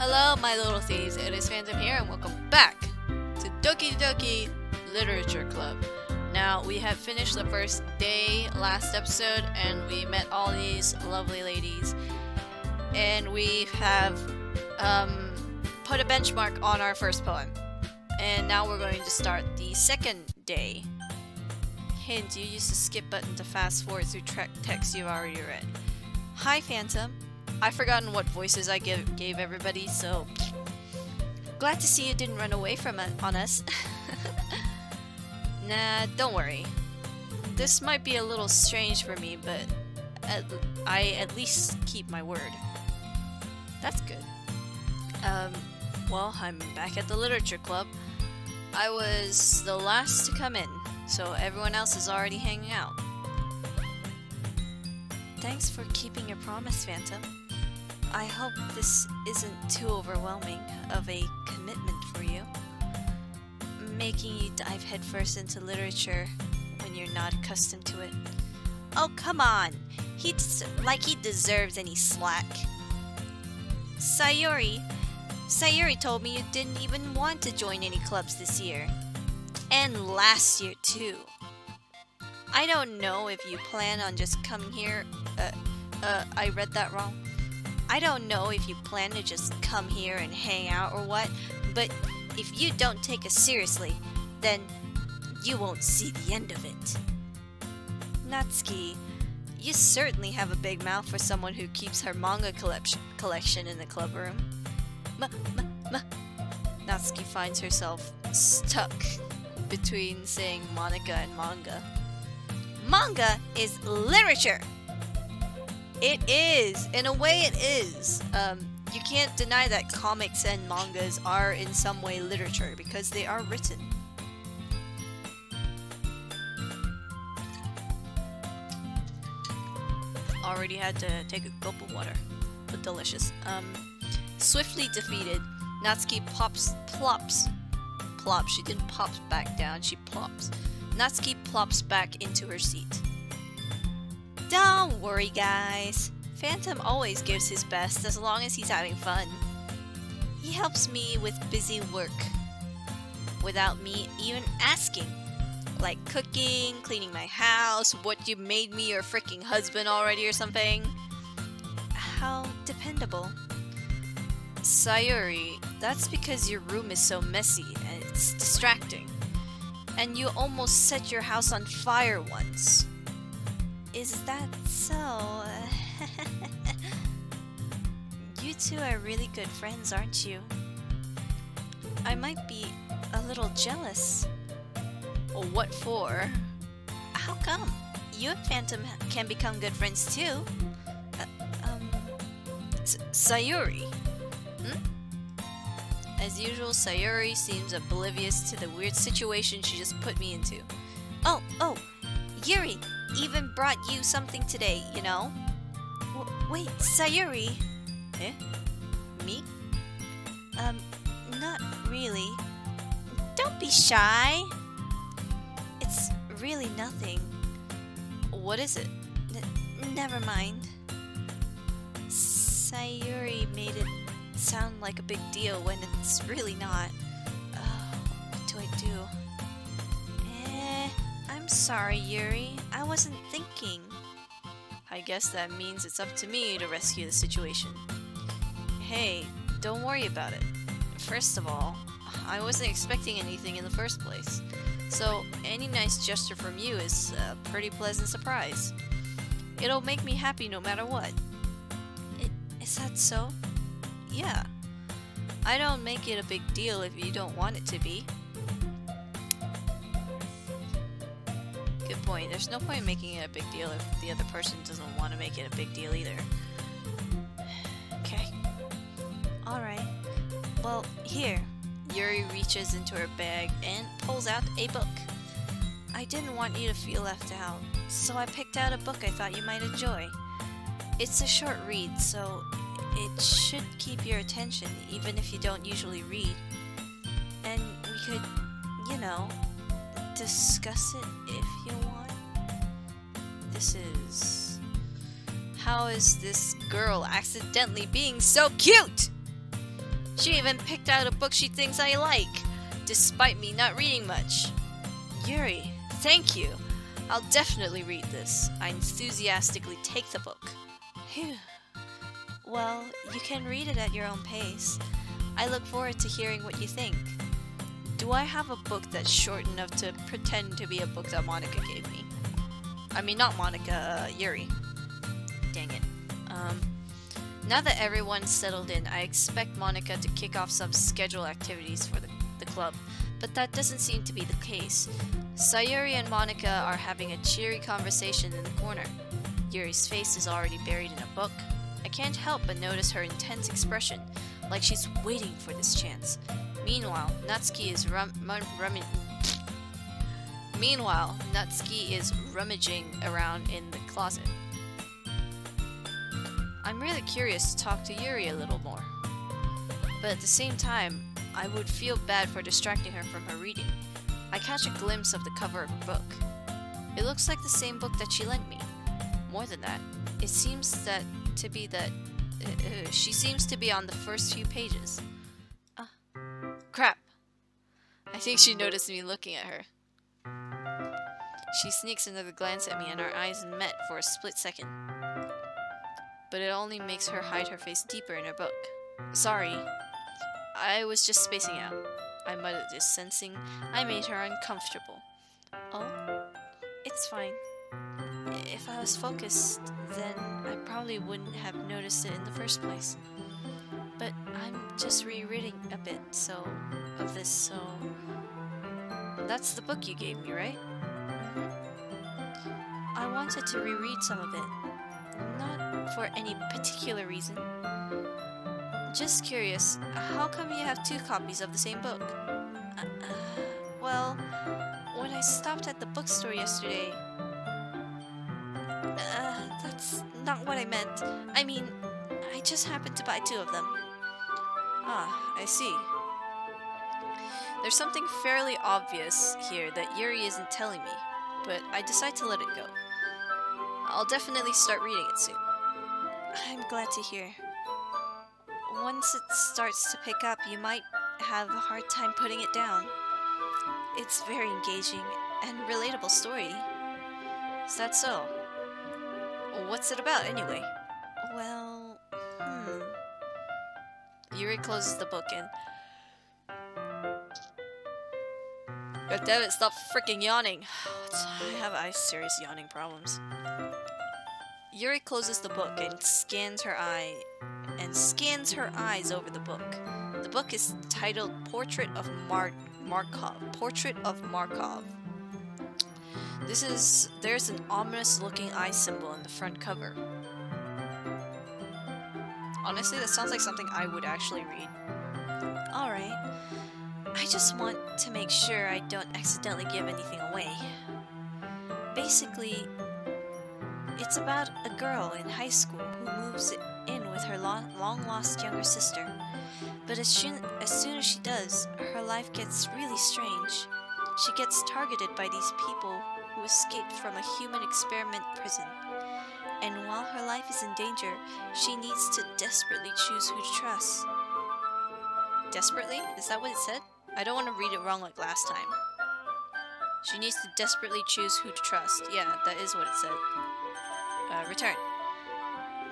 Hello, my little thieves. It is Phantom here, and welcome back to Doki Literature Club. Now, we have finished the first day last episode, and we met all these lovely ladies. And we have put a benchmark on our first poem. And now we're going to start the second day. Hint, you use the skip button to fast forward through text you've already read. Hi, Phantom. I've forgotten what voices I gave everybody, so glad to see you didn't run away from on us. Nah, don't worry. This might be a little strange for me, but I at least keep my word. That's good. Well, I'm back at the literature club. I was the last to come in, so everyone else is already hanging out. Thanks for keeping your promise, Phantom. I hope this isn't too overwhelming of a commitment for you. Making you dive headfirst into literature when you're not accustomed to it. Oh, come on! He deserves any slack. Sayuri told me you didn't even want to join any clubs this year. And last year, too. I don't know if you plan on just coming here. I read that wrong. I don't know if you plan to just come here and hang out or what, but if you don't take us seriously, then you won't see the end of it. Natsuki, you certainly have a big mouth for someone who keeps her manga collection in the club room. Natsuki finds herself stuck between saying Monica and manga. Manga is literature! It is! In a way it is. You can't deny that comics and mangas are in some way literature because they are written. Already had to take a gulp of water, but delicious. Swiftly defeated, Natsuki plops. She didn't pop back down, she plops. Natsuki plops back into her seat. Don't worry, guys. Phantom always gives his best as long as he's having fun. He helps me with busy work without me even asking. Like cooking, cleaning my house, what you made me your freaking husband already or something. How dependable. Sayuri, that's because your room is so messy and it's distracting. And you almost set your house on fire once. Is that so? You two are really good friends, aren't you? I might be a little jealous. What for? How come? You and Phantom can become good friends too. Sayuri. As usual, Sayuri seems oblivious to the weird situation she just put me into. Oh, Yuri even brought you something today, you know? Wait, Sayuri? Eh? Me? Not really. Don't be shy. It's really nothing. What is it? Never mind. Sayuri made it sound like a big deal when it's really not. What do I do? I'm sorry, Yuri. I wasn't thinking. I guess that means it's up to me to rescue the situation. Hey, don't worry about it. First of all, I wasn't expecting anything in the first place. So, any nice gesture from you is a pretty pleasant surprise. It'll make me happy no matter what. Is that so? Yeah. I don't make it a big deal if you don't want it to be. Good point. There's no point in making it a big deal if the other person doesn't want to make it a big deal either. Okay. Alright. Well, here. Yuri reaches into her bag and pulls out a book. I didn't want you to feel left out, so I picked out a book I thought you might enjoy. It's a short read, so it should keep your attention even if you don't usually read. And we could, you know, discuss it if you want. This is... How is this girl accidentally being so cute? She even picked out a book she thinks I like, despite me not reading much. Yuri, thank you. I'll definitely read this. I enthusiastically take the book. Phew. Well, you can read it at your own pace. I look forward to hearing what you think. Do I have a book that's short enough to pretend to be a book that Monica gave me? I mean, not Monica, Yuri. Dang it. Now that everyone's settled in, I expect Monica to kick off some scheduled activities for the club, but that doesn't seem to be the case. Sayuri and Monica are having a cheery conversation in the corner. Yuri's face is already buried in a book. I can't help but notice her intense expression, like she's waiting for this chance. Meanwhile, Natsuki is rummaging around in the closet. I'm really curious to talk to Yuri a little more. But at the same time, I would feel bad for distracting her from her reading. I catch a glimpse of the cover of her book. It looks like the same book that she lent me. More than that, it seems she seems to be on the first few pages. Crap! I think she noticed me looking at her. She sneaks another glance at me and our eyes met for a split second. But it only makes her hide her face deeper in her book. Sorry. I was just spacing out. I muttered this, sensing I made her uncomfortable. Oh? It's fine. If I was focused, then I probably wouldn't have noticed it in the first place. But I'm just rereading a bit, so that's the book you gave me, right? I wanted to reread some of it. Not for any particular reason. Just curious, how come you have 2 copies of the same book? Well, when I stopped at the bookstore yesterday... that's not what I meant. I mean, I just happened to buy 2 of them. Ah, I see. There's something fairly obvious here that Yuri isn't telling me, but I decide to let it go. I'll definitely start reading it soon. I'm glad to hear. Once it starts to pick up, you might have a hard time putting it down. It's very engaging and relatable story. Is that so? What's it about, anyway? Well, Yuri closes the book and... God damn it, stop freaking yawning. I have serious yawning problems. Yuri closes the book and scans her eyes over the book. The book is titled Portrait of Markov. Portrait of Markov. There's an ominous looking eye symbol in the front cover. Honestly, that sounds like something I would actually read. Alright. I just want to make sure I don't accidentally give anything away. Basically, it's about a girl in high school who moves in with her long-lost younger sister. But as soon as she does, her life gets really strange. She gets targeted by these people who escaped from a human experiment prison. And while her life is in danger, she needs to desperately choose who to trust. Desperately? Is that what it said? I don't want to read it wrong like last time. She needs to desperately choose who to trust. Yeah, that is what it said. Return.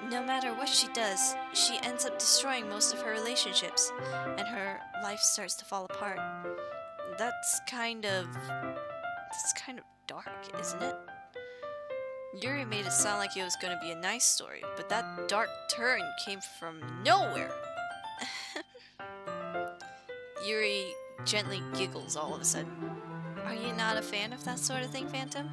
No matter what she does, she ends up destroying most of her relationships, and her life starts to fall apart. That's kind of dark, isn't it? Yuri made it sound like it was going to be a nice story, but that dark turn came from nowhere. Yuri gently giggles all of a sudden. Are you not a fan of that sort of thing, Phantom?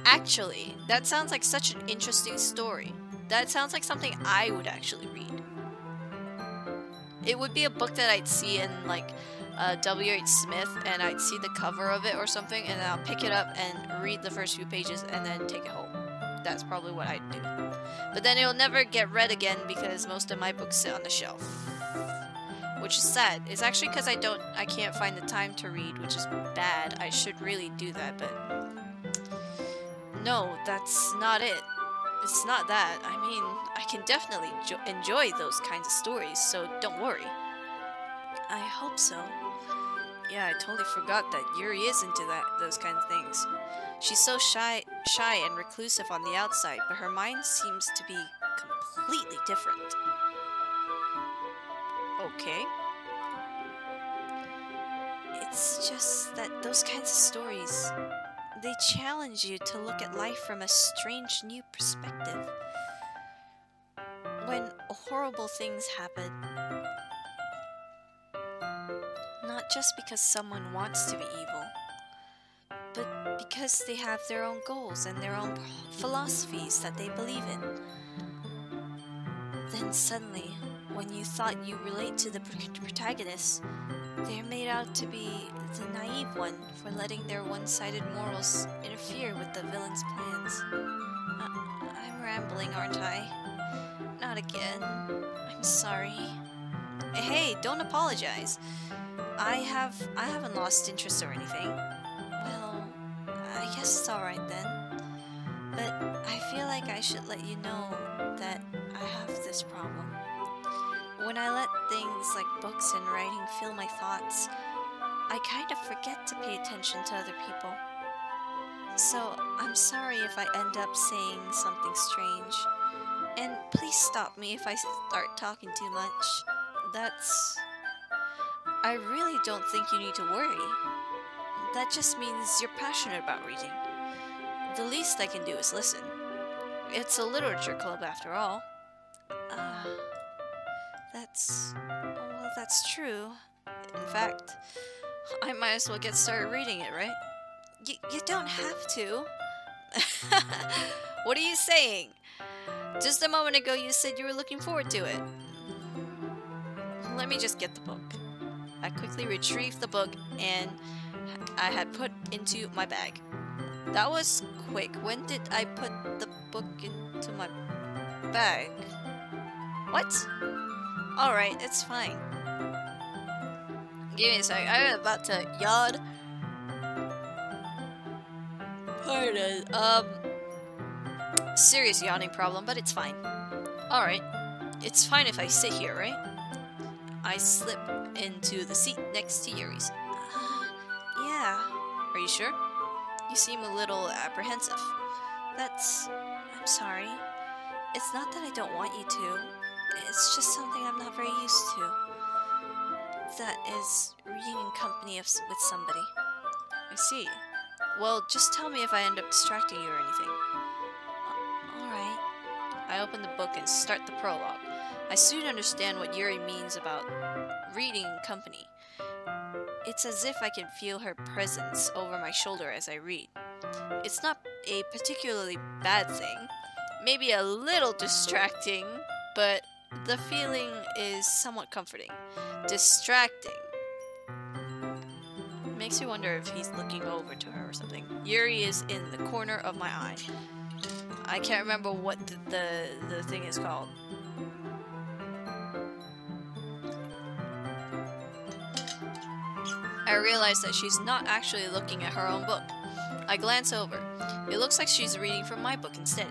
Actually, that sounds like such an interesting story. That sounds like something I would actually read. It would be a book that I'd see in, like, W.H. Smith, and I'd see the cover of it or something, and then I'll pick it up and read the first few pages and then take it home. That's probably what I'd do. But then it'll never get read again because most of my books sit on the shelf. Which is sad. It's actually because I can't find the time to read, which is bad. I should really do that, but... No, that's not it. It's not that. I mean, I can definitely enjoy those kinds of stories, so don't worry. I hope so. Yeah, I totally forgot that Yuri is into those kind of things. She's so shy and reclusive on the outside, but her mind seems to be completely different. Okay. It's just that those kinds of stories, they challenge you to look at life from a strange new perspective. When horrible things happen, not just because someone wants to be evil, but because they have their own goals and their own philosophies that they believe in. Then suddenly, when you thought you relate to the protagonists, they're made out to be the naive one for letting their one-sided morals interfere with the villain's plans. I'm rambling, aren't I? Not again. I'm sorry. Hey, don't apologize. I haven't lost interest or anything. Well, I guess it's alright then. But I feel like I should let you know that I have this problem. When I let things like books and writing fill my thoughts, I kind of forget to pay attention to other people. So I'm sorry if I end up saying something strange. And please stop me if I start talking too much. I really don't think you need to worry. That just means you're passionate about reading. The least I can do is listen. It's a literature club after all. That's true. In fact, I might as well get started reading it, right? You don't have to. What are you saying? Just a moment ago you said you were looking forward to it. Let me just get the book. I quickly retrieved the book and I had put into my bag. That was quick. When did I put the book into my bag? What? Alright, it's fine. Give me a sec. I'm about to yawn. Pardon. Serious yawning problem, but it's fine. Alright. It's fine if I sit here, right? I slip into the seat next to Yuri's. Yeah. Are you sure? You seem a little apprehensive. I'm sorry. It's not that I don't want you to. It's just something I'm not very used to. That is reading in company with somebody. I see. Well, just tell me if I end up distracting you or anything. Alright. I open the book and start the prologue. I soon understand what Yuri means about reading in company. It's as if I can feel her presence over my shoulder as I read. It's not a particularly bad thing. Maybe a little distracting, but the feeling is somewhat comforting. Distracting. Makes me wonder if he's looking over to her or something. Yuri is in the corner of my eye. I can't remember what the thing is called. I realize that she's not actually looking at her own book. I glance over. It looks like she's reading from my book instead.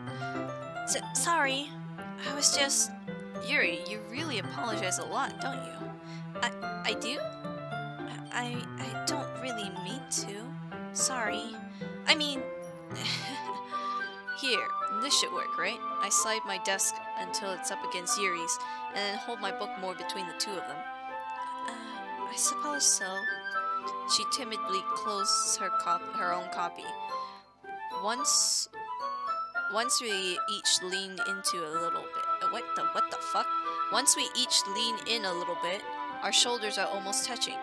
Sorry, I was just... Yuri, you really apologize a lot, don't you? I do? I don't really mean to. Sorry. I mean... Here, this should work, right? I slide my desk until it's up against Yuri's, and then hold my book more between the two of them. I suppose so. She timidly closes her own copy. Once we each leaned into a little bit. What the fuck? Once we each lean in a little bit, our shoulders are almost touching.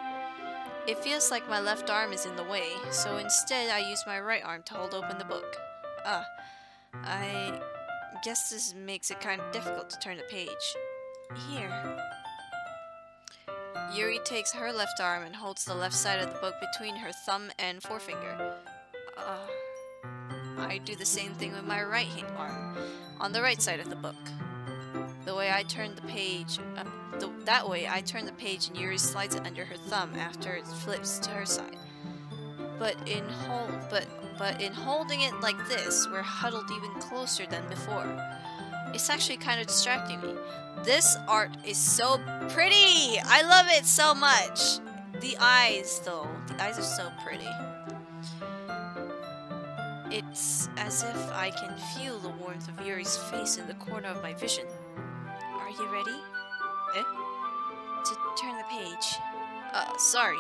It feels like my left arm is in the way, so instead I use my right arm to hold open the book. I guess this makes it kind of difficult to turn the page. Here. Yuri takes her left arm and holds the left side of the book between her thumb and forefinger. I do the same thing with my right arm, on the right side of the book. That way I turn the page and Yuri slides it under her thumb after it flips to her side. But in holding it like this, we're huddled even closer than before. It's actually kind of distracting me. This art is so pretty! I love it so much! The eyes, though. The eyes are so pretty. It's as if I can feel the warmth of Yuri's face in the corner of my vision. Are you ready? Eh? To turn the page. Sorry.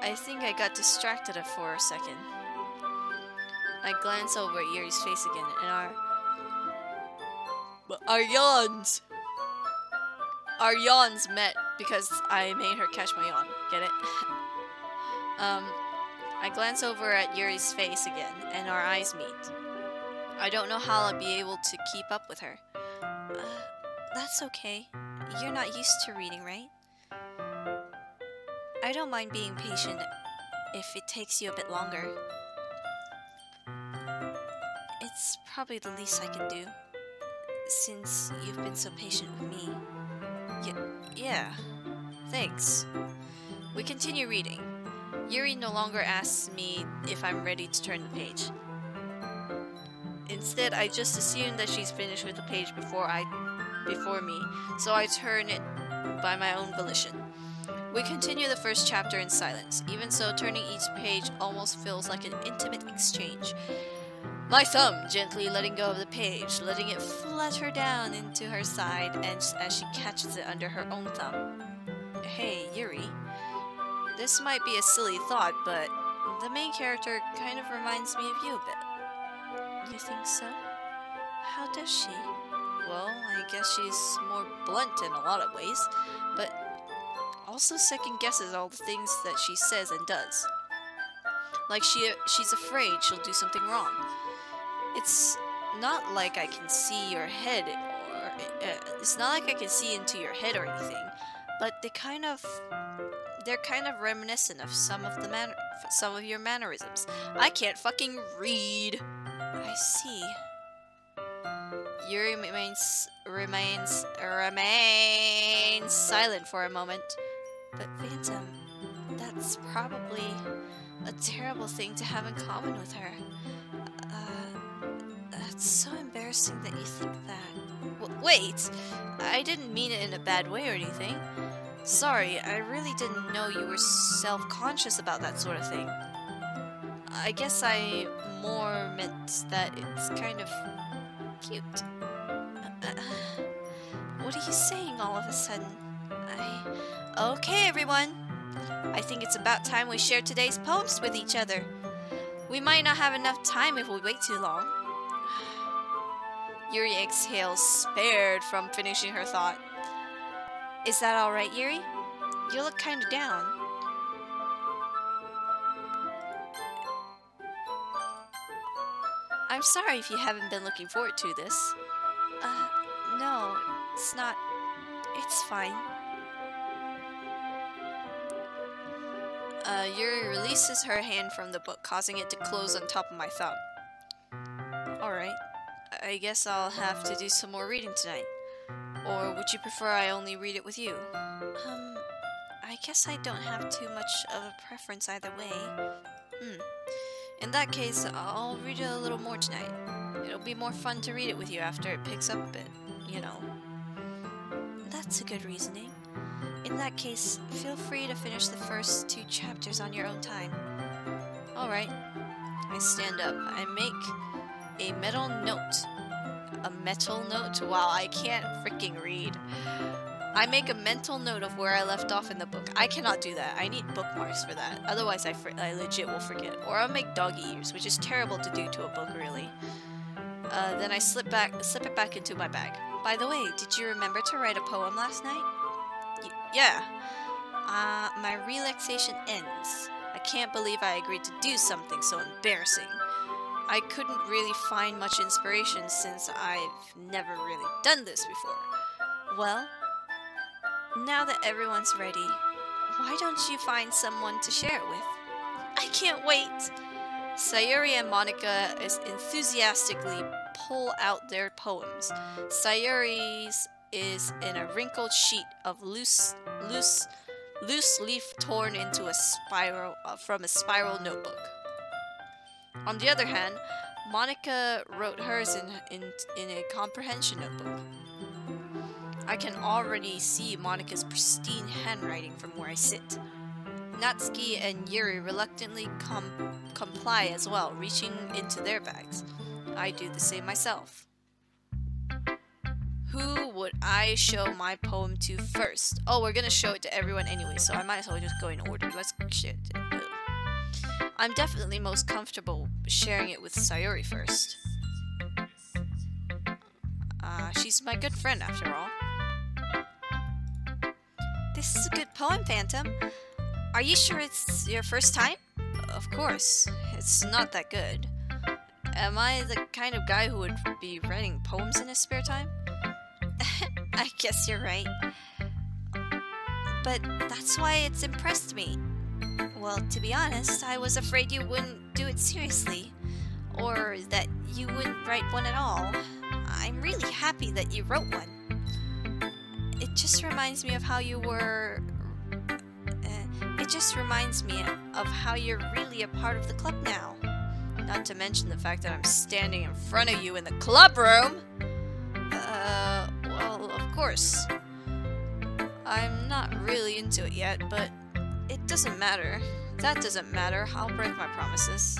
I think I got distracted for a second. I glance over at Yuri's face again, and our yawns met because I made her catch my yawn. Get it? I glance over at Yuri's face again, and our eyes meet. I don't know how I'll be able to keep up with her. That's okay. You're not used to reading, right? I don't mind being patient if it takes you a bit longer. It's probably the least I can do, since you've been so patient with me. Yeah. Thanks. We continue reading. Yuri no longer asks me if I'm ready to turn the page. Instead, I just assume that she's finished with the page before me, so I turn it by my own volition. We continue the first chapter in silence. Even so, turning each page almost feels like an intimate exchange. My thumb gently letting go of the page, letting it flutter down into her side and as she catches it under her own thumb. Hey, Yuri. This might be a silly thought, but the main character kind of reminds me of you a bit. You think so? How does she? Well, I guess she's more blunt in a lot of ways, but also second guesses all the things that she says and does. Like she's afraid she'll do something wrong. It's not like I can see your head, or it's not like I can see into your head or anything, but they're kind of reminiscent of some of your mannerisms. I can't fucking read. I see. Yuri remains silent for a moment. But Phantom, that's probably a terrible thing to have in common with her. It's so embarrassing that you think that. Wait! I didn't mean it in a bad way or anything. Sorry, I really didn't know you were self-conscious about that sort of thing. I guess I more meant that it's kind of cute. What are you saying all of a sudden? Okay, everyone. I think it's about time we share today's poems with each other. We might not have enough time if we wait too long. Yuri exhales, spared from finishing her thought. Is that alright, Yuri? You look kinda down. I'm sorry if you haven't been looking forward to this. No, it's not. It's fine. Yuri releases her hand from the book, causing it to close on top of my thumb. Alright. I guess I'll have to do some more reading tonight. Or would you prefer I only read it with you? I guess I don't have too much of a preference either way. In that case, I'll read it a little more tonight. It'll be more fun to read it with you after it picks up a bit, you know. That's a good reasoning. In that case, feel free to finish the first 2 chapters on your own time. Alright. I stand up. I make a mental note. A mental note? Wow, I can't freaking read. I make a mental note of where I left off in the book. I cannot do that. I need bookmarks for that. Otherwise, I legit will forget. Or I'll make doggy ears, which is terrible to do to a book, really. Then I slip it back into my bag. By the way, did you remember to write a poem last night? Yeah. My relaxation ends. I can't believe I agreed to do something so embarrassing. I couldn't really find much inspiration since I've never really done this before. Well, now that everyone's ready, why don't you find someone to share it with? I can't wait! Sayuri and Monica enthusiastically pull out their poems. Sayuri's is in a wrinkled sheet of loose leaf torn into a spiral from a spiral notebook. On the other hand, Monica wrote hers in a comprehension notebook. I can already see Monica's pristine handwriting from where I sit. Natsuki and Yuri reluctantly comply as well, reaching into their bags. I do the same myself. Who would I show my poem to first? Oh, we're gonna show it to everyone anyway, so I might as well just go in order. Let's share it. I'm definitely most comfortable sharing it with Sayuri first. She's my good friend after all. This is a good poem, Phantom. Are you sure it's your first time? Of course. It's not that good. Am I the kind of guy who would be writing poems in his spare time? I guess you're right. But that's why it's impressed me. Well, to be honest, I was afraid you wouldn't do it seriously. Or that you wouldn't write one at all. I'm really happy that you wrote one. It just reminds me of how you were... It just reminds me of how you're really a part of the club now. Not to mention the fact that I'm standing in front of you in the club room. Well, of course. I'm not really into it yet, but it doesn't matter. That doesn't matter. I'll break my promises.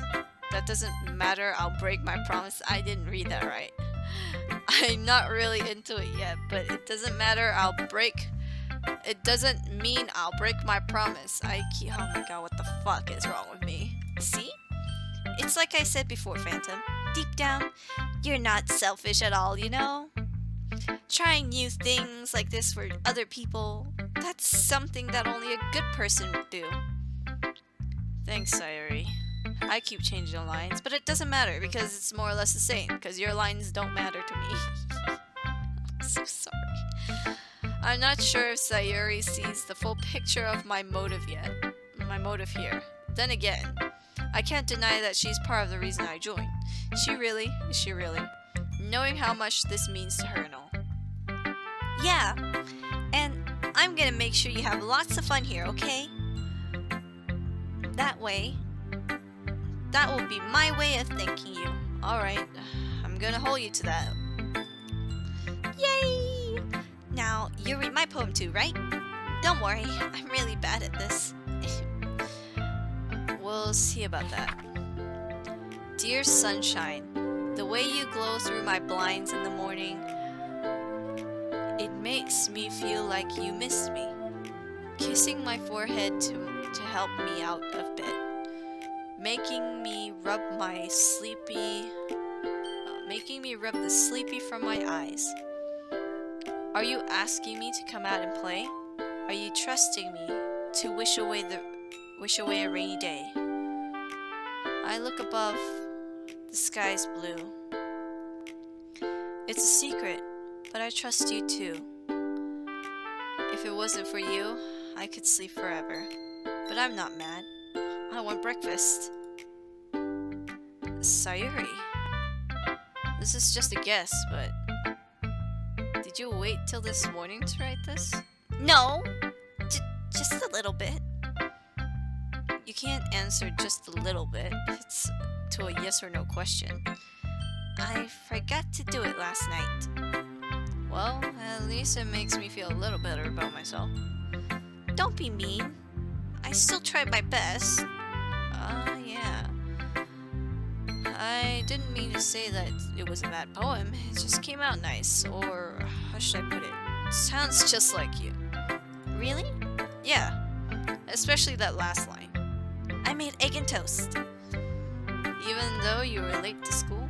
That doesn't matter. I'll break my promise. I didn't read that right. I'm not really into it yet, but it doesn't matter. It doesn't mean I'll break my promise. Oh my god, what the fuck is wrong with me? See? It's like I said before, Phantom. Deep down, you're not selfish at all, you know? Trying new things like this for other people, that's something that only a good person would do. Thanks, Sayuri. I keep changing the lines, but it doesn't matter because it's more or less the same, because your lines don't matter to me. I'm so sorry. I'm not sure if Sayuri sees the full picture of my motive yet. My motive here. Then again, I can't deny that she's part of the reason I joined. Is she really? Knowing how much this means to her and all. Yeah, and I'm gonna make sure you have lots of fun here, okay? That will be my way of thanking you. Alright, I'm gonna hold you to that. Yay! Now, you read my poem too, right? Don't worry, I'm really bad at this. We'll see about that. Dear sunshine, the way you glow through my blinds in the morning, it makes me feel like you missed me. Kissing my forehead to help me out of bed. Making me rub the sleepy from my eyes. Are you asking me to come out and play? Are you trusting me to wish away a rainy day? I look above, the sky's blue. It's a secret, but I trust you too. If it wasn't for you, I could sleep forever. But I'm not mad. I want breakfast. Sayuri. This is just a guess, but... Did you wait till this morning to write this? No! Just a little bit. You can't answer just a little bit. It's to a yes or no question. I forgot to do it last night. Well, at least it makes me feel a little better about myself. Don't be mean. I still tried my best. Yeah. I didn't mean to say that it was a bad poem. It just came out nice. Or, how should I put it? It sounds just like you. Really? Yeah. Especially that last line. I made egg and toast. Even though you were late to school?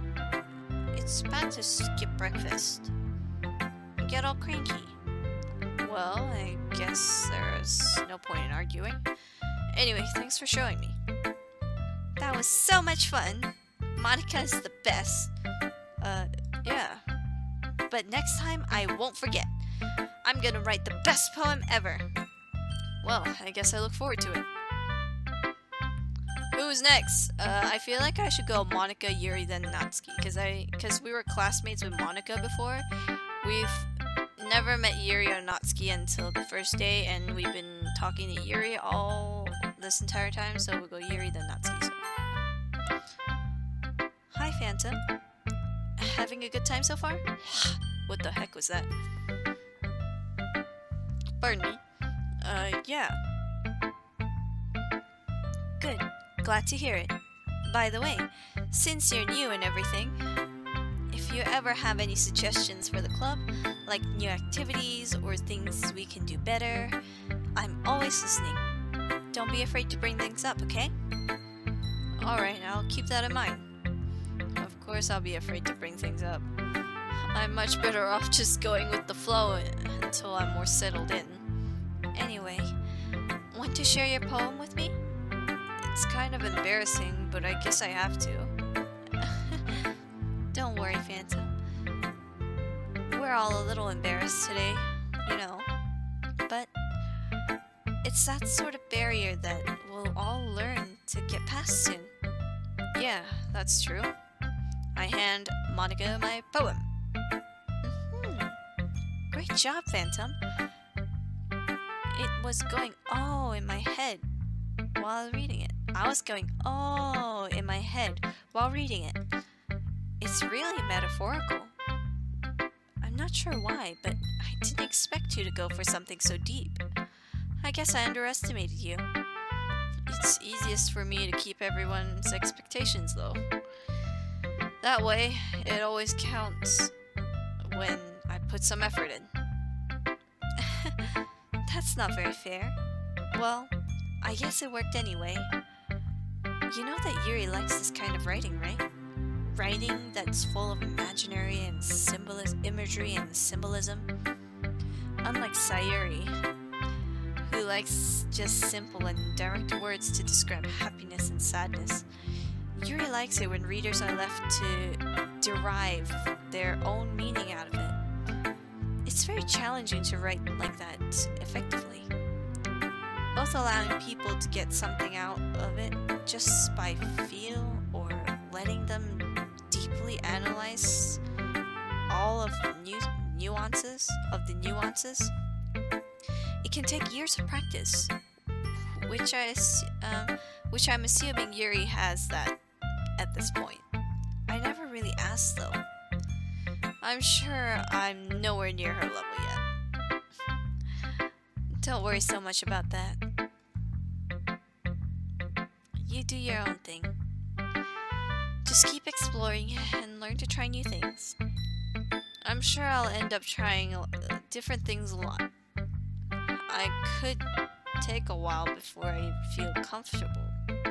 It's bad to skip breakfast. And get all cranky. Well, I guess there's no point in arguing. Anyway, thanks for showing me. That was so much fun. Monica's the best. Yeah. But next time, I won't forget. I'm gonna write the best poem ever. Well, I guess I look forward to it. Who's next? I feel like I should go Monica, Yuri, then Natsuki. Because we were classmates with Monica before. We've never met Yuri or Natsuki until the first day, and we've been talking to Yuri all this entire time, so we'll go Yuri, then Natsuki. So. Hi, Phantom. Having a good time so far? What the heck was that? Pardon me. Yeah. Good. Glad to hear it. By the way, since you're new and everything, if you ever have any suggestions for the club, like new activities or things we can do better, I'm always listening. Don't be afraid to bring things up, okay? Alright, I'll keep that in mind. Of course I'll be afraid to bring things up. I'm much better off just going with the flow until I'm more settled in. Anyway, want to share your poem with me? It's kind of embarrassing, but I guess I have to. Don't worry, Phantom. We're all a little embarrassed today, you know. But it's that sort of barrier that we'll all learn to get past soon. Yeah, that's true. I hand Monica my poem. Great job, Phantom. It was going oh in my head while reading it. I was going oh in my head while reading it. It's really metaphorical. I'm not sure why, but I didn't expect you to go for something so deep. I guess I underestimated you. It's easiest for me to keep everyone's expectations low. That way, it always counts when I put some effort in. That's not very fair. Well, I guess it worked anyway. You know that Yuri likes this kind of writing, right? Writing that's full of imaginary and imagery and symbolism. Unlike Sayuri, who likes just simple and direct words to describe happiness and sadness, Yuri likes it when readers are left to derive their own meaning out of it. It's very challenging to write like that effectively. Both allowing people to get something out of it just by feel or letting them deeply analyze all of the nuances. It can take years of practice, which I'm assuming Yuri has that at this point. I never really asked though. I'm sure I'm nowhere near her level yet. Don't worry so much about that. You do your own thing. Just keep exploring and learn to try new things. I'm sure I'll end up trying different things a lot. I could take a while before I feel comfortable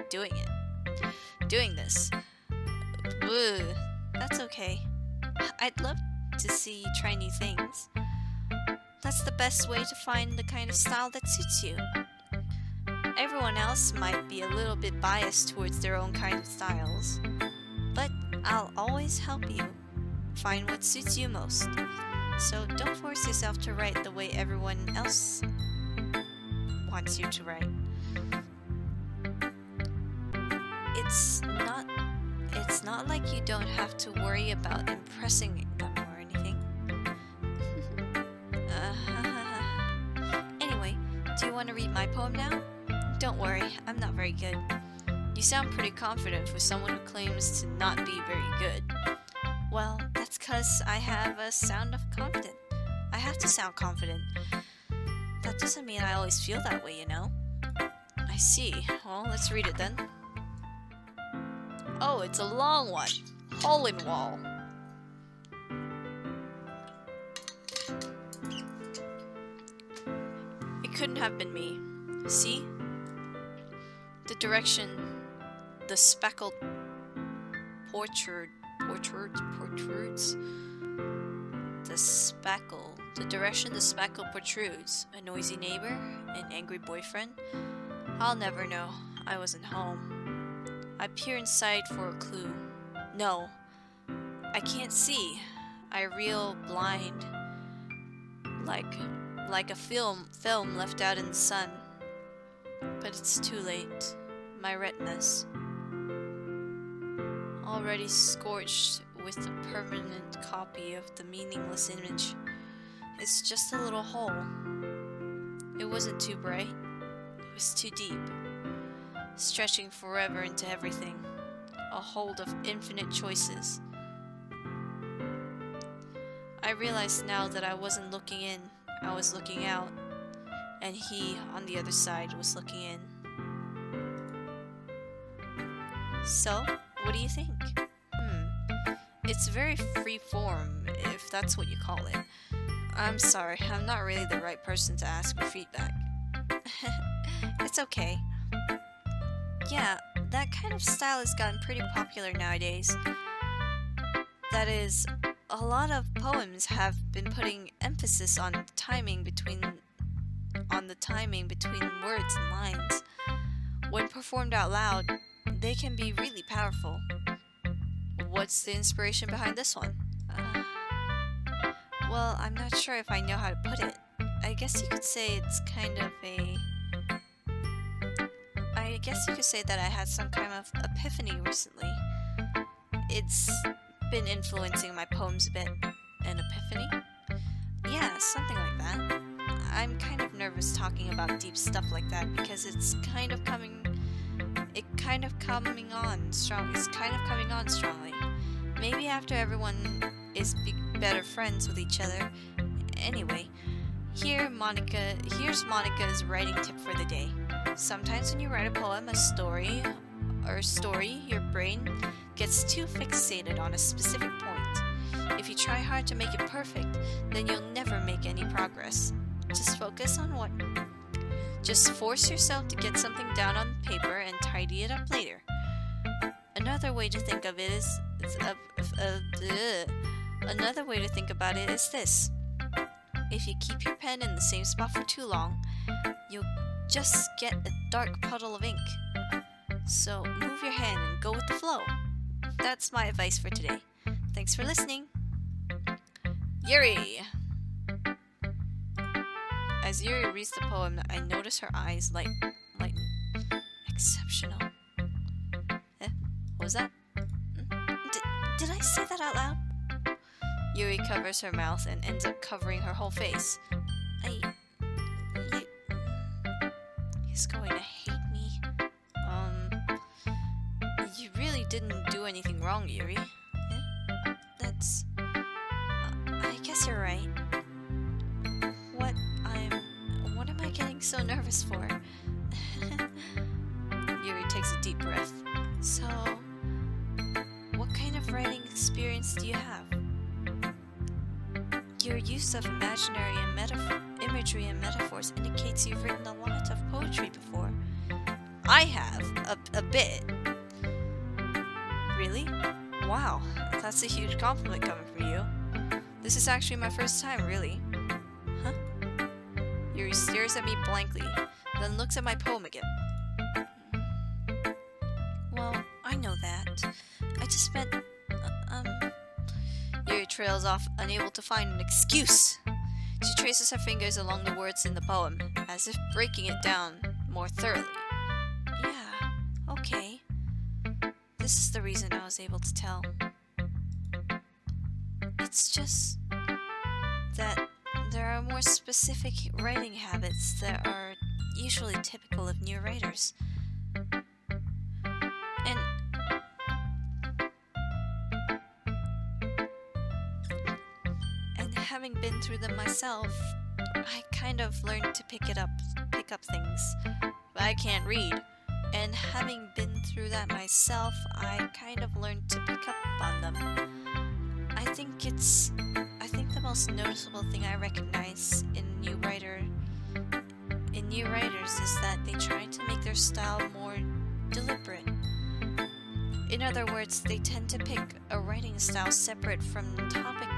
doing this. Ugh, that's okay. I'd love to see you try new things. That's the best way to find the kind of style that suits you. Everyone else might be a little bit biased towards their own kind of styles, but I'll always help you find what suits you most. So don't force yourself to write the way everyone else wants you to write. It's not like you don't have to worry about impressing them or anything. Anyway, do you want to read my poem now? Don't worry, I'm not very good. You sound pretty confident for someone who claims to not be very good. Well, that's 'cause I have a sound of confident. I have to sound confident. That doesn't mean I always feel that way, you know? I see. Well, let's read it then. Oh, it's a long one. Hole in wall. It couldn't have been me. See? The direction the speckled protrudes. The direction the speckle protrudes. A noisy neighbor? An angry boyfriend? I'll never know. I wasn't home. I peer inside for a clue. No, I can't see. I reel blind, like a film left out in the sun. But it's too late. My retinas, already scorched with a permanent copy of the meaningless image. It's just a little hole. It wasn't too bright. It was too deep, stretching forever into everything. a hold of infinite choices. I realized now that I wasn't looking in, I was looking out, and he, on the other side, was looking in. So, what do you think? It's very free form, if that's what you call it. I'm sorry, I'm not really the right person to ask for feedback. It's okay. Yeah, that kind of style has gotten pretty popular nowadays. That is, a lot of poems have been putting emphasis on the timing between words and lines. When performed out loud, they can be really powerful. What's the inspiration behind this one? Well, I'm not sure if I know how to put it. I guess you could say it's kind of a... I guess you could say that I had some kind of epiphany recently. It's been influencing my poems a bit. An epiphany? Yeah, something like that. I'm kind of nervous talking about deep stuff like that because it's kind of coming on strongly. Maybe after everyone is better friends with each other. Anyway, here's Monica's writing tip for the day. Sometimes when you write a poem, a story, your brain gets too fixated on a specific point. If you try hard to make it perfect, then you'll never make any progress. Just focus on what. Just force yourself to get something down on paper and tidy it up later. Another way to think of it is this. If you keep your pen in the same spot for too long, you'll just get a dark puddle of ink. So move your hand and go with the flow. That's my advice for today. Thanks for listening. Yuri! As Yuri reads the poem, I notice her eyes lighten. Exceptional. What was that? Did I say that out loud? Yuri covers her mouth and ends up covering her whole face. He's going to hate me. You really didn't do anything wrong, Yuri. I guess you're right. What am I getting so nervous for? Yuri takes a deep breath. So, what kind of writing experience do you have? Your use of imaginary and imagery and metaphors indicates you've written a lot of poetry before. I have, a bit. Really? Wow, that's a huge compliment coming from you. This is actually my first time, really. Huh? Yuri stares at me blankly, then looks at my poem again. Well, I know that. I just meant, Yuri trails off, unable to find an excuse. She traces her fingers along the words in the poem, as if breaking it down more thoroughly. Yeah, okay. This is the reason I was able to tell. It's just that there are more specific writing habits that are usually typical of new writers. And having been through them myself, I kind of learned to pick up things. But I can't read. And having been through that myself, I kind of learned to pick up on them. I think the most noticeable thing I recognize in new writers is that they try to make their style more deliberate. In other words, they tend to pick a writing style separate from the topic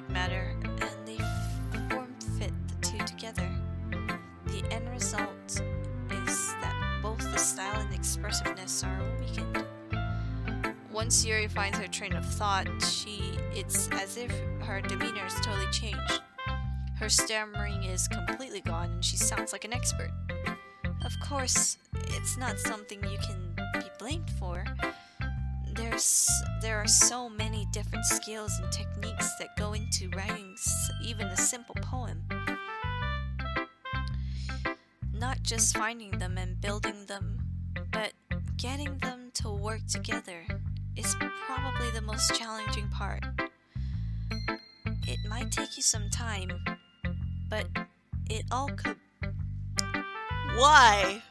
matter, and they form-fit the two together. The end result is that both the style and expressiveness are weakened. Once Yuri finds her train of thought, it's as if her demeanor is totally changed. Her stammering is completely gone, and she sounds like an expert. Of course, it's not something you can be blamed for. There are so many different skills and techniques that go into writing even a simple poem. Not just finding them and building them, but getting them to work together is probably the most challenging part. It might take you some time, but it all could... Why?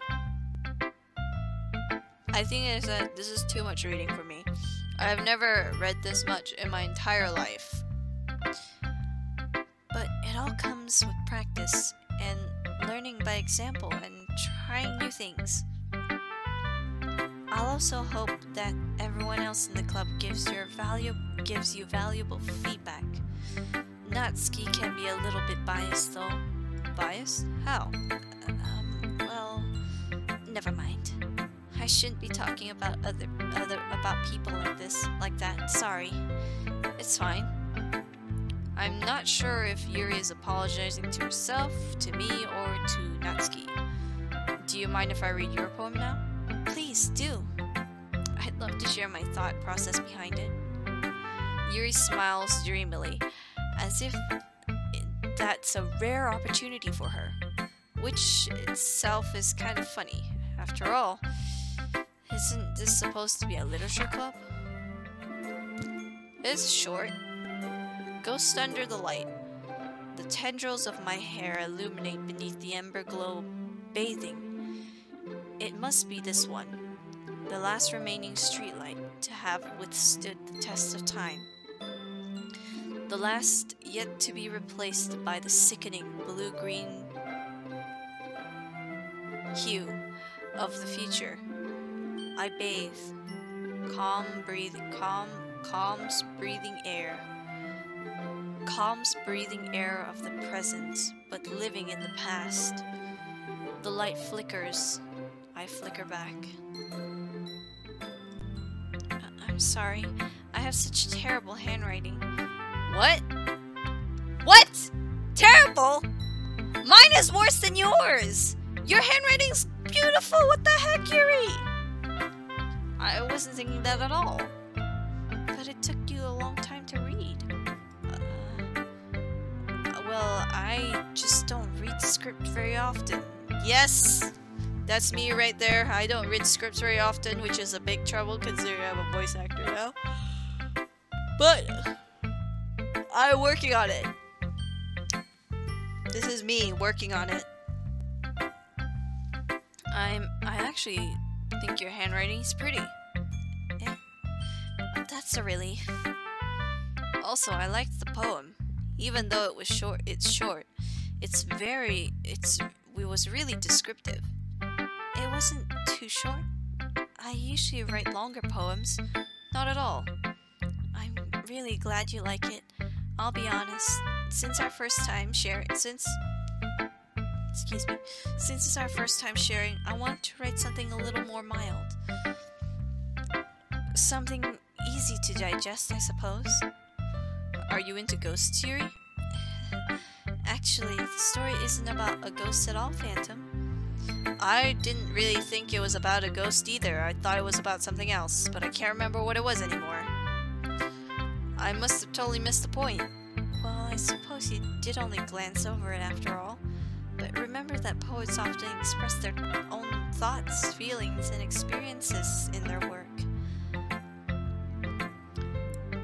I think this is too much reading for me. I've never read this much in my entire life. But it all comes with practice and learning by example and trying new things. I'll also hope that everyone else in the club gives you valuable feedback. Natsuki can be a little bit biased though. Biased? How? Well, never mind. I shouldn't be talking about about people like that. Sorry. It's fine. I'm not sure if Yuri is apologizing to herself, to me, or to Natsuki. Do you mind if I read your poem now? Please do. I'd love to share my thought process behind it. Yuri smiles dreamily, as if that's a rare opportunity for her, which itself is kind of funny. After all, isn't this supposed to be a literature club? It's short. Ghost under the light. The tendrils of my hair illuminate beneath the ember glow, bathing. It must be this one, the last remaining streetlight to have withstood the test of time. The last yet to be replaced by the sickening blue-green hue of the future. I bathe, calms breathing air of the present, but living in the past. The light flickers. I flicker back. I'm sorry. I have such terrible handwriting. What? What? Terrible? Mine is worse than yours! Your handwriting's beautiful! What the heck, Yuri? I wasn't thinking that at all. But it took you a long time to read. Well, I just don't read script very often. Yes! That's me right there. I don't read scripts very often, which is a big trouble considering I'm a voice actor now. But I'm working on it. This is me working on it. I actually think your handwriting is pretty. Yeah. That's a relief. Also, I liked the poem. Even though it was short, it's short. It was really descriptive. It wasn't too short. I usually write longer poems. Not at all. I'm really glad you like it. I'll be honest, since it's our first time sharing, I want to write something a little more mild. Something easy to digest, I suppose. Are you into ghosts, Yuri? Actually, the story isn't about a ghost at all, Phantom. I didn't really think it was about a ghost either. I thought it was about something else, but I can't remember what it was anymore. I must have totally missed the point. Well, I suppose you did only glance over it after all. But remember that poets often express their own thoughts, feelings, and experiences in their work.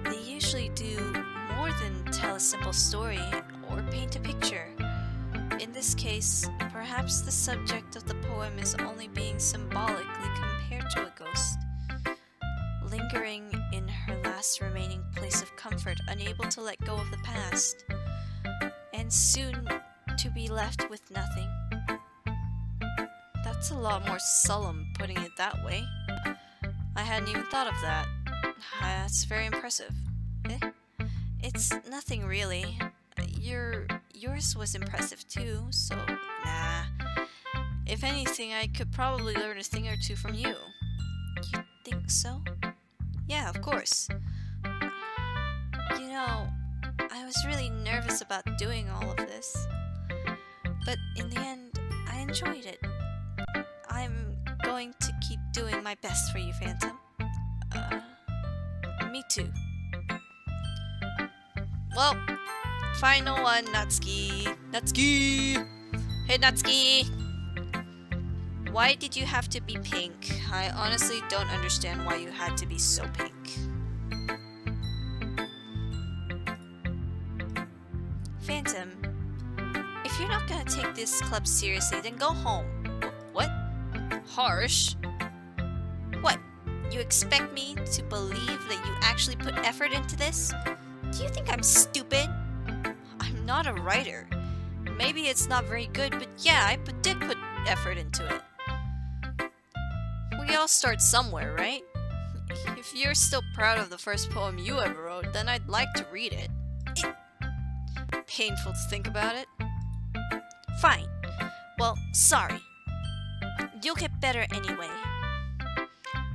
They usually do more than tell a simple story or paint a picture. In this case, perhaps the subject of the poem is only being symbolically compared to a ghost, lingering in her last remaining place of comfort, unable to let go of the past, and soon to be left with nothing. That's a lot more solemn, putting it that way. I hadn't even thought of that. That's very impressive. It's nothing really. Yours was impressive too, so nah. If anything, I could probably learn a thing or two from you. You think so? Yeah, of course. You know, I was really nervous about doing all of this. But in the end, I enjoyed it. I'm going to keep doing my best for you, Phantom. Me too. Well, final one, Natsuki. Natsuki! Hey, Natsuki! Why did you have to be pink? I honestly don't understand why you had to be so pink. Phantom, if you're not gonna take this club seriously, then go home. What? Harsh? What? You expect me to believe that you actually put effort into this? Do you think I'm stupid? I'm not a writer. Maybe it's not very good, but yeah, I did put effort into it. We all start somewhere, right? If you're still proud of the first poem you ever wrote, then I'd like to read it. Painful to think about it. Fine. Well, sorry. You'll get better anyway.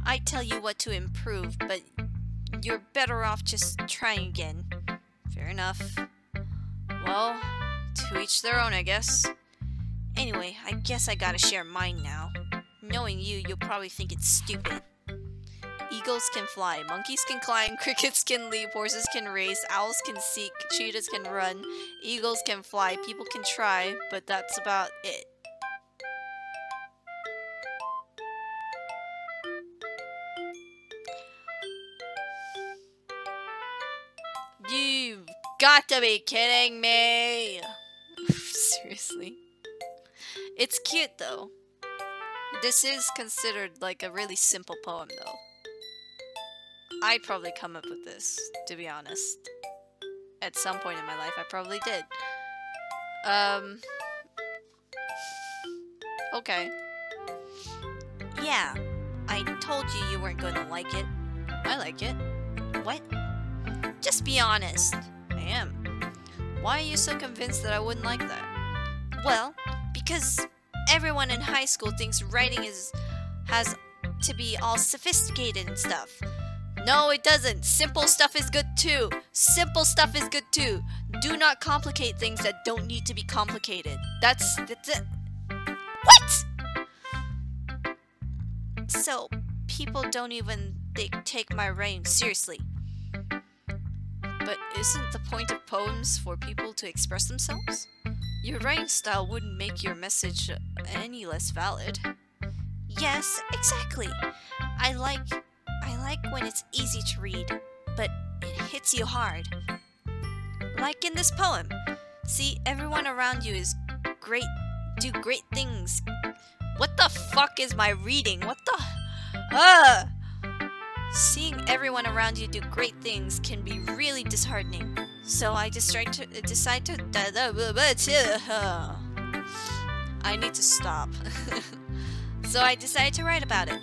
I tell you what to improve, but you're better off just trying again. Fair enough. Well, to each their own, I guess. Anyway, I guess I gotta share mine now. Knowing you, you'll probably think it's stupid. Eagles can fly, monkeys can climb, crickets can leap, horses can race, owls can seek, cheetahs can run, eagles can fly, people can try, but that's about it. You've got to be kidding me! Seriously. It's cute though. This is considered like a really simple poem though. I'd probably come up with this, to be honest. At some point in my life, I probably did. Okay. Yeah, I told you you weren't going to like it. I like it. What? Just be honest. I am. Why are you so convinced that I wouldn't like that? Well, because everyone in high school thinks writing has to be all sophisticated and stuff. No, it doesn't. Simple stuff is good too. Simple stuff is good too. Do not complicate things that don't need to be complicated. That's it. What? So, people don't even take my writing seriously. But isn't the point of poems for people to express themselves? Your writing style wouldn't make your message any less valid. Yes, exactly. I like when it's easy to read, but it hits you hard. Like in this poem. See, everyone around you is great, do great things. What the fuck is my reading? What the... Seeing everyone around you do great things can be really disheartening. So I decide to... I need to stop. So I decided to write about it.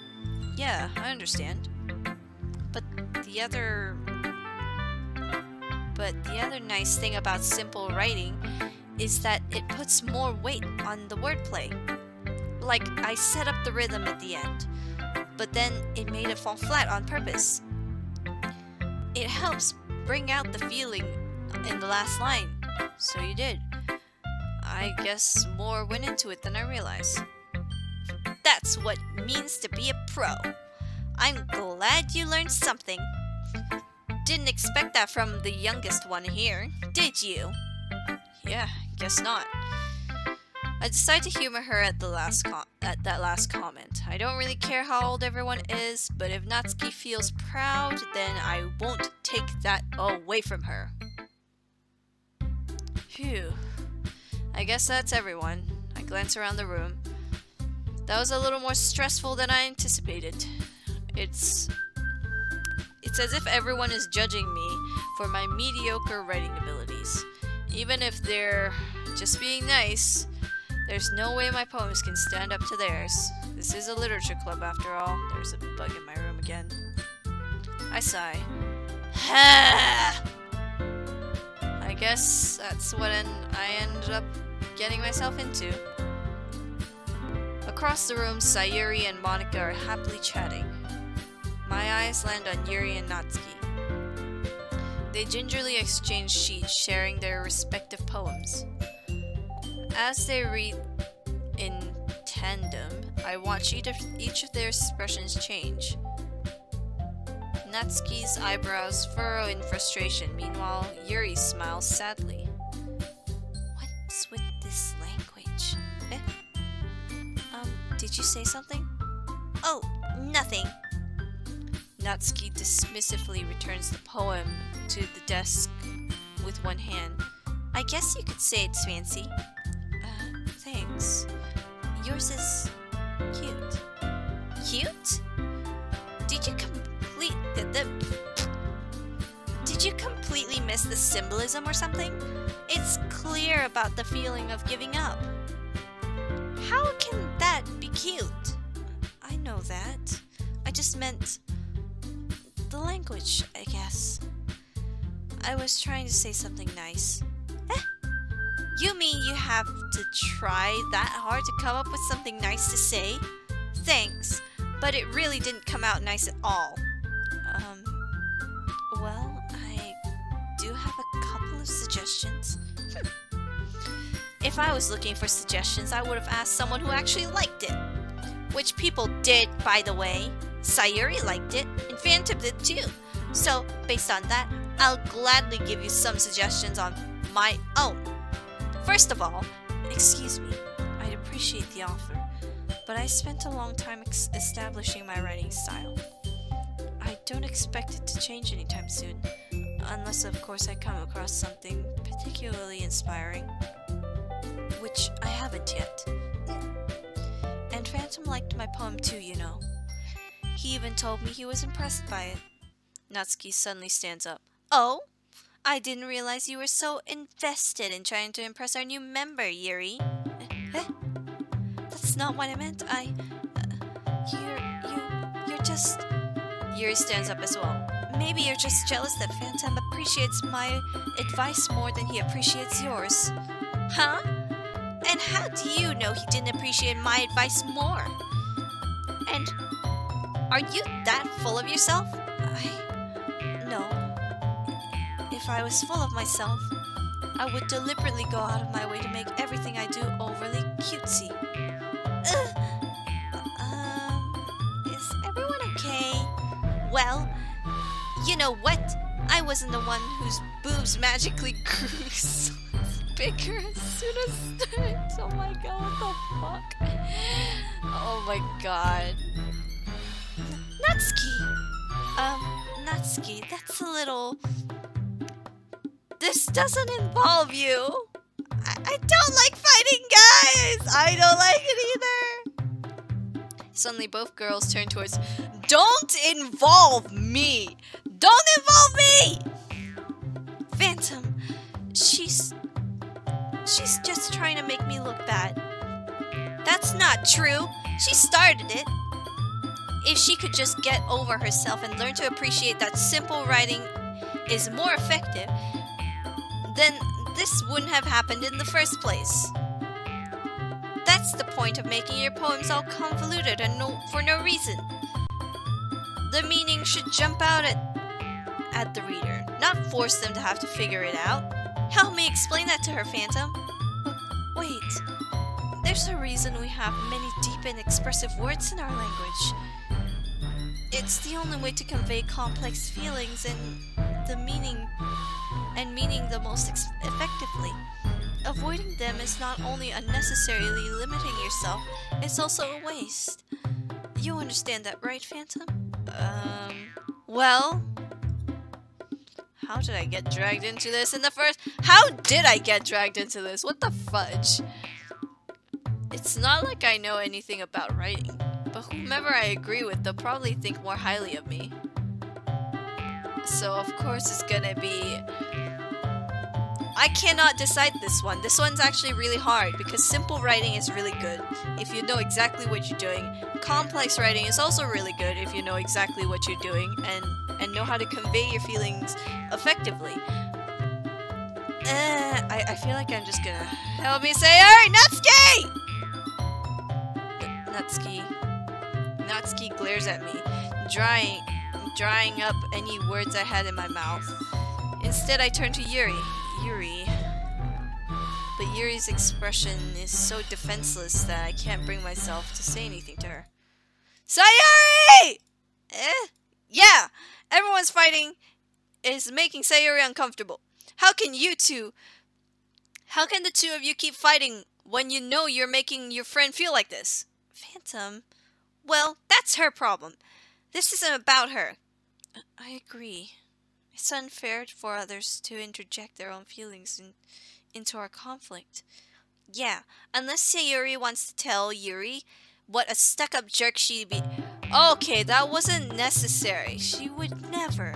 Yeah, I understand. But the other nice thing about simple writing is that it puts more weight on the wordplay. Like, I set up the rhythm at the end, but then it made it fall flat on purpose. It helps bring out the feeling in the last line. So you did. I guess more went into it than I realized. That's what it means to be a pro. I'm glad you learned something. Didn't expect that from the youngest one here, did you? Yeah, guess not. I decided to humor her at that last comment. I don't really care how old everyone is, but if Natsuki feels proud, then I won't take that away from her. Phew. I guess that's everyone. I glance around the room. That was a little more stressful than I anticipated. It's as if everyone is judging me for my mediocre writing abilities. Even if they're just being nice, there's no way my poems can stand up to theirs. This is a literature club after all. There's a bug in my room again. I sigh. I guess that's what I ended up getting myself into. Across the room, Sayuri and Monika are happily chatting. My eyes land on Yuri and Natsuki. They gingerly exchange sheets, sharing their respective poems. As they read in tandem, I watch each of their expressions change. Natsuki's eyebrows furrow in frustration, meanwhile, Yuri smiles sadly. What's with this language? Did you say something? Oh, nothing. Natsuki dismissively returns the poem to the desk with one hand. I guess you could say it's fancy. Thanks. Yours is cute. Cute? Did you completely miss the symbolism or something? It's clear about the feeling of giving up. How can that be cute? I know that. I just meant the language, I guess. I was trying to say something nice. You mean you have to try that hard to come up with something nice to say? Thanks, but it really didn't come out nice at all. Well, I do have a couple of suggestions. If I was looking for suggestions, I would have asked someone who actually liked it. Which people did, by the way. Sayuri liked it, and Phantom did too. So, based on that, I'll gladly give you some suggestions on my own. First of all, excuse me, I'd appreciate the offer, but I spent a long time establishing my writing style. I don't expect it to change anytime soon, unless of course I come across something particularly inspiring, which I haven't yet. And Phantom liked my poem too, you know. He even told me he was impressed by it. Natsuki suddenly stands up. Oh? I didn't realize you were so invested in trying to impress our new member, Yuri. That's not what I meant. You're just... Yuri stands up as well. Maybe you're just jealous that Phantom appreciates my advice more than he appreciates yours. Huh? And how do you know he didn't appreciate my advice more? And are you that full of yourself? No. If I was full of myself, I would deliberately go out of my way to make everything I do overly cutesy. Is everyone okay? Well, you know what? I wasn't the one whose boobs magically grew bigger as soon as starts. Oh my god, what the fuck? Oh my god. Natsuki, that's a little... This doesn't involve you. I don't like fighting, guys! I don't like it either! Suddenly both girls turn towards... Don't involve me! Don't involve me! Phantom, she's just trying to make me look bad. That's not true. She started it. If she could just get over herself and learn to appreciate that simple writing is more effective, then this wouldn't have happened in the first place. That's the point of making your poems all convoluted and for no reason. The meaning should jump out at the reader, not force them to have to figure it out. Help me explain that to her, Phantom. Wait, there's a reason we have many deep and expressive words in our language. It's the only way to convey complex feelings and meaning the most effectively. Avoiding them is not only unnecessarily limiting yourself, it's also a waste. You understand that, right, Phantom? Well... How did I get dragged into this in the first... How did I get dragged into this? What the fudge? It's not like I know anything about writing, but whomever I agree with, they'll probably think more highly of me. So of course it's gonna be... I cannot decide this one. This one's actually really hard because simple writing is really good if you know exactly what you're doing. Complex writing is also really good if you know exactly what you're doing and know how to convey your feelings effectively. I feel like I'm just gonna... Help me say, alright, Natsuki! Natsuki glares at me, drying up any words I had in my mouth. Instead, I turn to Yuri. But Yuri's expression is so defenseless that I can't bring myself to say anything to her. Sayuri! Yeah! Everyone's fighting is making Sayuri uncomfortable. How can the two of you keep fighting when you know you're making your friend feel like this? Phantom? Well, that's her problem. This isn't about her. I agree. It's unfair for others to interject their own feelings into our conflict. Yeah, unless Sayuri wants to tell Yuri what a stuck-up jerk she'd be. Okay, that wasn't necessary. She would never.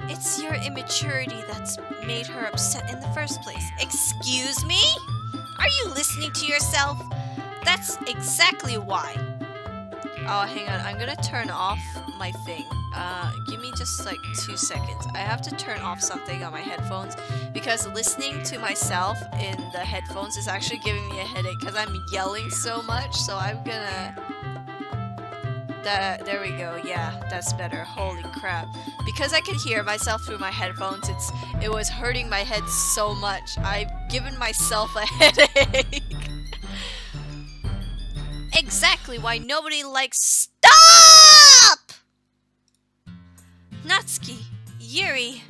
It's your immaturity that's made her upset in the first place. Excuse me? Are you listening to yourself? That's exactly why. Oh, hang on. I'm gonna turn off my thing. Give me just like 2 seconds. I have to turn off something on my headphones because listening to myself in the headphones is actually giving me a headache because I'm yelling so much. So I'm gonna... There we go. Yeah, that's better. Holy crap. Because I could hear myself through my headphones, it was hurting my head so much. I've given myself a headache. Exactly why nobody likes... Stop! Natsuki, Yuri,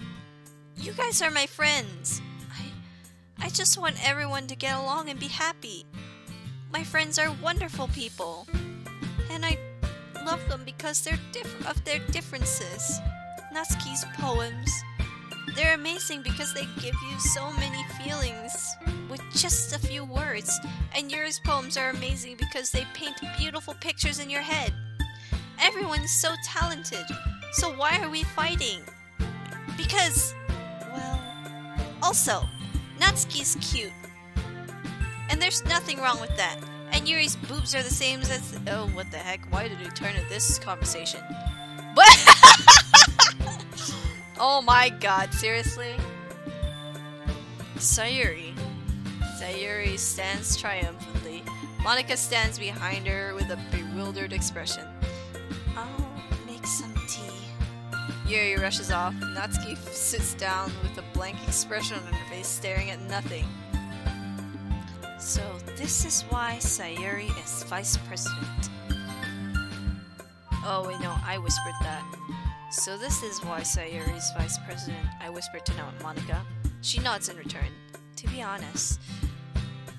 you guys are my friends. I just want everyone to get along and be happy. My friends are wonderful people. And I love them because of their differences. Natsuki's poems, they're amazing because they give you so many feelings with just a few words. And Yuri's poems are amazing because they paint beautiful pictures in your head. Everyone is so talented. So why are we fighting? Because, well... Also, Natsuki's cute. And there's nothing wrong with that. And Yuri's boobs are the same as... Oh, what the heck? Why did we turn to this conversation? What? Oh my god, seriously? Sayuri. Sayuri stands triumphantly. Monika stands behind her with a bewildered expression. I'll make some tea. Yuri rushes off. Natsuki sits down with a blank expression on her face, staring at nothing. So, this is why Sayuri is vice president. Oh wait, no, I whispered that. So this is why Sayuri is vice president, I whispered to Monika. She nods in return. To be honest,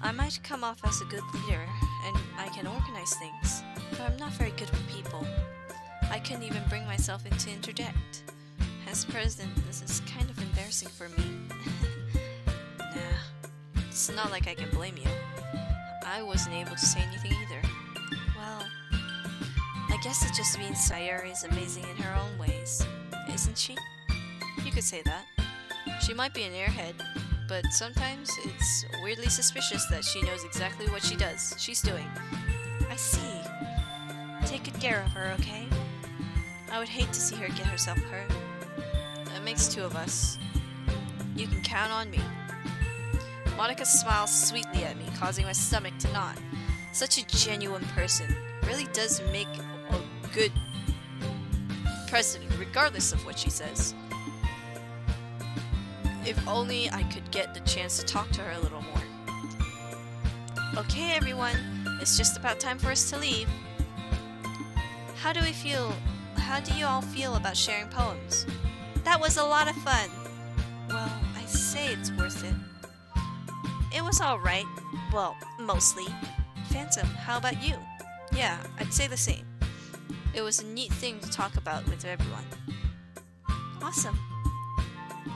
I might come off as a good leader, and I can organize things, but I'm not very good with people. I couldn't even bring myself in to interject. As president, this is kind of embarrassing for me. Nah, it's not like I can blame you. I wasn't able to say anything either. Well, I guess it just means Sayuri is amazing in her own ways, isn't she? You could say that. She might be an airhead, but sometimes it's weirdly suspicious that she knows exactly what she's doing. I see. Take good care of her, okay? I would hate to see her get herself hurt. That makes 2 of us. You can count on me. Monika smiles sweetly at me, causing my stomach to knot. Such a genuine person. Really does make a good president, regardless of what she says. If only I could get the chance to talk to her a little more. Okay, everyone. It's just about time for us to leave. How do you all feel about sharing poems? That was a lot of fun. Well, I say it's worth it. It was alright. Well, mostly. Phantom, how about you? Yeah, I'd say the same. It was a neat thing to talk about with everyone. Awesome.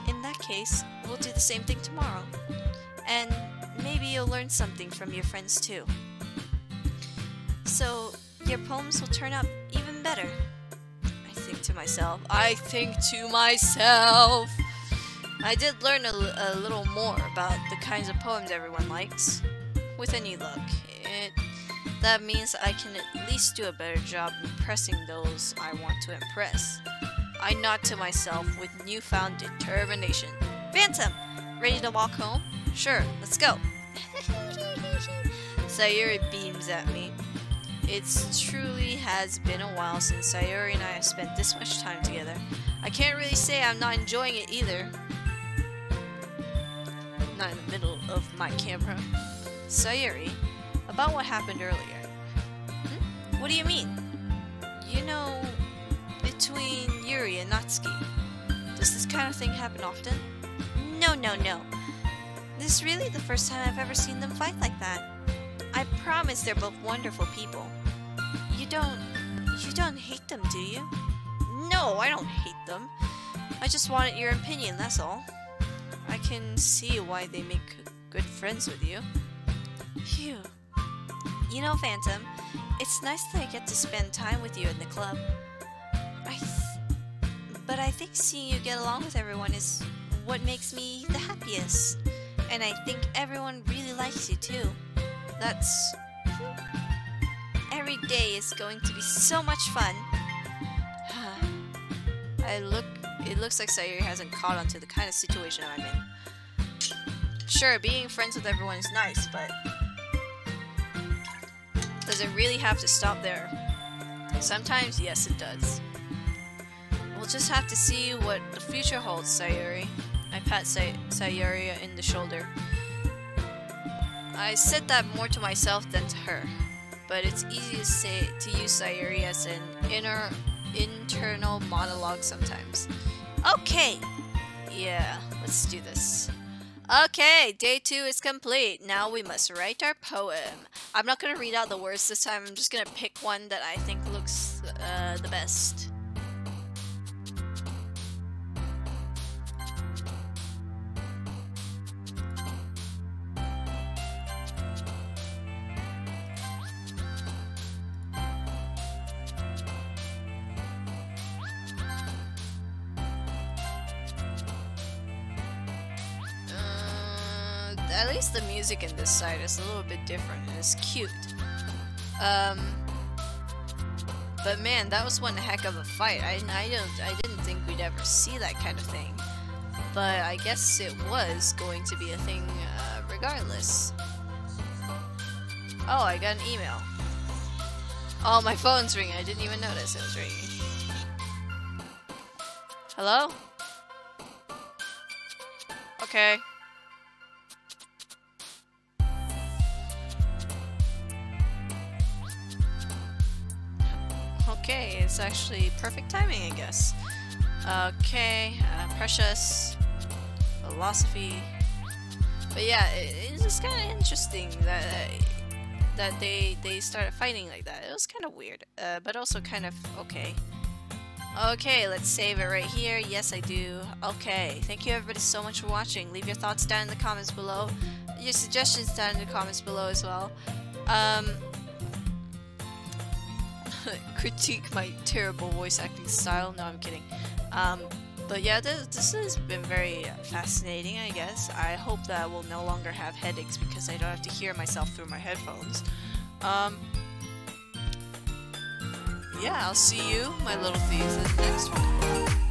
In that case, we'll do the same thing tomorrow. And maybe you'll learn something from your friends too. So, your poems will turn out even better. I think to myself. I did learn a little more about the kinds of poems everyone likes. With any luck, that means I can at least do a better job impressing those I want to impress. I nod to myself with newfound determination. Phantom, ready to walk home? Sure, let's go. Sayuri beams at me. It truly has been a while since Sayuri and I have spent this much time together. I can't really say I'm not enjoying it either. Not in the middle of my camera. Sayuri, about what happened earlier. What do you mean? You know, between Yuri and Natsuki. Does this kind of thing happen often? No. This is really the first time I've ever seen them fight like that. I promise they're both wonderful people. You don't hate them, do you? No, I don't hate them. I just wanted your opinion, that's all. I can see why they make good friends with you. Phew. You know, Phantom, it's nice that I get to spend time with you in the club. But I think seeing you get along with everyone is what makes me the happiest. And I think everyone really likes you too. That's... Every day is going to be so much fun. It looks like Sayuri hasn't caught on to the kind of situation I'm in. Sure, being friends with everyone is nice, but does it really have to stop there? Sometimes, yes it does. We'll just have to see what the future holds, Sayuri. I pat Sayuri in the shoulder. I said that more to myself than to her, but it's easy to use Sayuri as an internal monologue sometimes. Okay! Yeah, let's do this. Okay, day 2 is complete. Now we must write our poem. I'm not gonna read out the words this time, I'm just gonna pick one that I think looks the best. At least the music in this side is a little bit different and it's cute. But man, that was one heck of a fight. I didn't think we'd ever see that kind of thing. But I guess it was going to be a thing regardless. Oh, I got an email. Oh, my phone's ringing. I didn't even notice it was ringing. Hello? Okay. Okay, it's actually perfect timing, I guess. Okay, precious, philosophy. But yeah, it's just kind of interesting that they started fighting like that. It was kind of weird, but also kind of okay. Okay, let's save it right here. Yes, I do. Okay, thank you everybody so much for watching. Leave your thoughts down in the comments below. Your suggestions down in the comments below as well. Critique my terrible voice acting style. No, I'm kidding. But yeah, this has been very fascinating, I guess. I hope that I will no longer have headaches because I don't have to hear myself through my headphones. Yeah, I'll see you, my little thieves, in the next one.